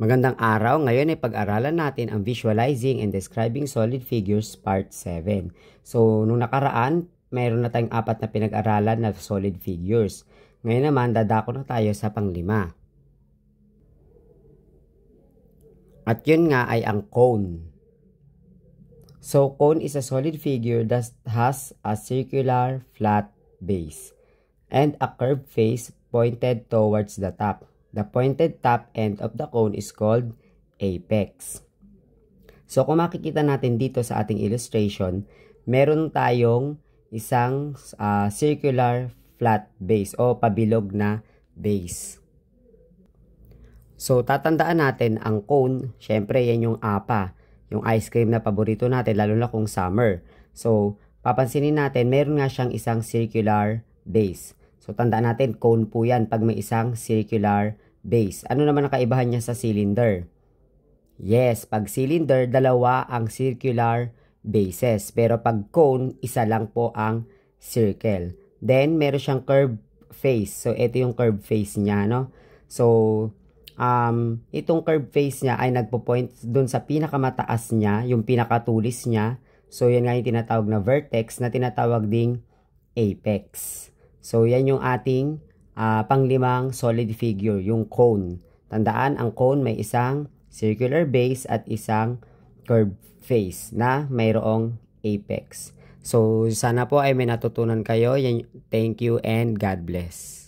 Magandang araw. Ngayon ay pag-aralan natin ang Visualizing and Describing Solid Figures Part 7. So, nung nakaraan, mayroon na tayong 4 na pinag-aralan na solid figures. Ngayon naman, dadako na tayo sa pang-5. At yun nga ay ang cone. So, cone is a solid figure that has a circular flat base and a curved face pointed towards the top. The pointed top end of the cone is called apex. So kung makikita natin dito sa ating illustration, meron tayong isang circular flat base o pabilog na base. So tatandaan natin ang cone, syempre yan yung APA, yung ice cream na paborito natin lalo na kung summer. So papansinin natin, meron nga siyang isang circular base. So, tandaan natin, cone po yan pag may isang circular base. Ano naman ang kaibahan niya sa cylinder? Yes, pag cylinder, dalawa ang circular bases. Pero pag cone, isa lang po ang circle. Then, meron siyang curved face. So, ito yung curved face niya, no? So, itong curved face niya ay nagpo-point dun sa pinakamataas niya, yung pinakatulis niya. So, yan nga yung tinatawag na vertex na tinatawag ding apex. So, yan yung ating pang-5 solid figure, yung cone. Tandaan, ang cone may isang circular base at isang curved face na mayroong apex. So, sana po ay may natutunan kayo. Thank you and God bless.